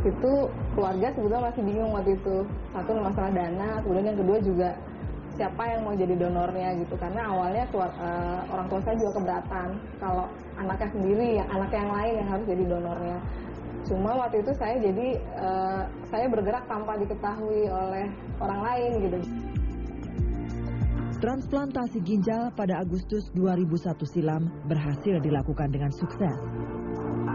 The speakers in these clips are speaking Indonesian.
Itu keluarga sebetulnya masih bingung waktu itu. Satu masalah dana, kemudian yang kedua juga siapa yang mau jadi donornya gitu. Karena awalnya orang tua saya juga keberatan kalau anaknya sendiri, anak yang lain yang harus jadi donornya. Cuma waktu itu saya bergerak tanpa diketahui oleh orang lain gitu. Transplantasi ginjal pada Agustus 2001 silam berhasil dilakukan dengan sukses.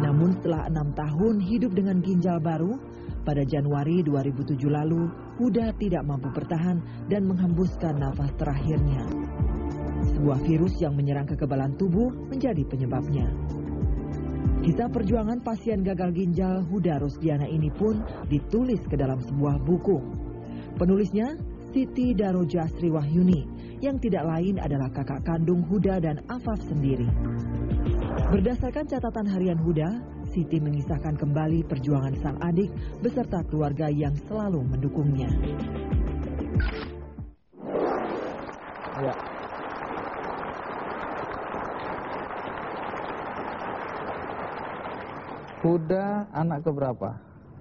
Namun setelah 6 tahun hidup dengan ginjal baru, pada Januari 2007 lalu, Huda tidak mampu bertahan dan menghembuskan nafas terakhirnya. Sebuah virus yang menyerang kekebalan tubuh menjadi penyebabnya. Kisah perjuangan pasien gagal ginjal Huda Rosdiana ini pun ditulis ke dalam sebuah buku. Penulisnya Siti Daroja Sriwahyuni, yang tidak lain adalah kakak kandung Huda dan Afaf sendiri. Berdasarkan catatan harian Huda, Siti mengisahkan kembali perjuangan sang adik beserta keluarga yang selalu mendukungnya. Ya. Huda anak keberapa?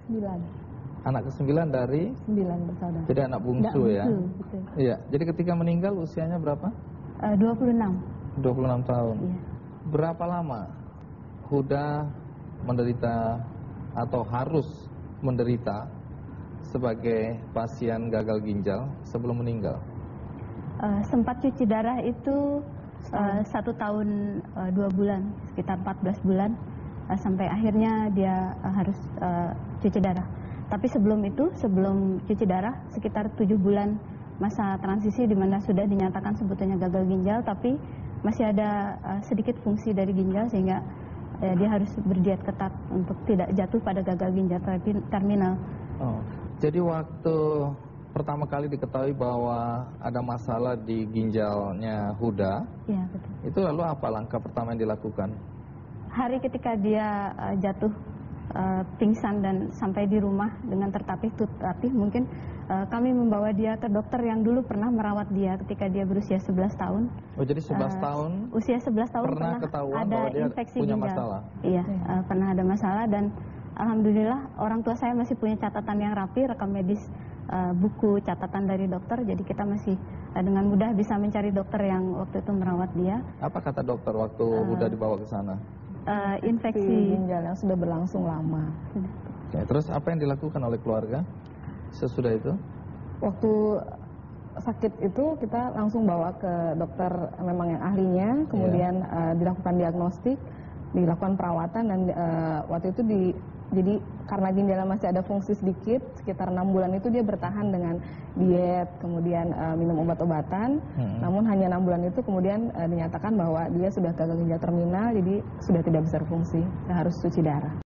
9. Anak ke-9 dari? 9 bersaudara. Jadi anak bungsu ya? Betul. Iya. Jadi ketika meninggal usianya berapa? 26. 26 tahun. Iya. Berapa lama Huda menderita atau harus menderita sebagai pasien gagal ginjal sebelum meninggal? Sempat cuci darah itu 1 tahun 2 bulan, sekitar 14 bulan, sampai akhirnya dia harus cuci darah. Tapi sebelum itu, sebelum cuci darah, sekitar 7 bulan masa transisi di mana sudah dinyatakan sebetulnya gagal ginjal, tapi masih ada sedikit fungsi dari ginjal sehingga dia harus berdiet ketat untuk tidak jatuh pada gagal ginjal terminal. Oh, jadi waktu pertama kali diketahui bahwa ada masalah di ginjalnya Huda, ya, betul. Itu lalu apa langkah pertama yang dilakukan? Hari ketika dia jatuh pingsan dan sampai di rumah dengan tertatih, mungkin kami membawa dia ke dokter yang dulu pernah merawat dia ketika dia berusia 11 tahun. Oh, jadi 11 tahun? Usia 11 tahun pernah ketahuan ada bahwa dia infeksi punya ginjal. masalah? Iya, pernah ada masalah dan alhamdulillah orang tua saya masih punya catatan yang rapi, rekam medis, buku catatan dari dokter, jadi kita masih dengan mudah bisa mencari dokter yang waktu itu merawat dia. Apa kata dokter waktu Huda dibawa ke sana? Infeksi ginjal yang sudah berlangsung lama. Oke, terus apa yang dilakukan oleh keluarga sesudah itu? Waktu sakit itu kita langsung bawa ke dokter memang yang ahlinya, kemudian dilakukan diagnostik, dilakukan perawatan dan waktu itu jadi karena ginjalnya masih ada fungsi sedikit, sekitar 6 bulan itu dia bertahan dengan diet, kemudian minum obat-obatan. Namun hanya 6 bulan itu kemudian dinyatakan bahwa dia sudah gagal ginjal terminal, jadi sudah tidak bisa berfungsi, harus cuci darah.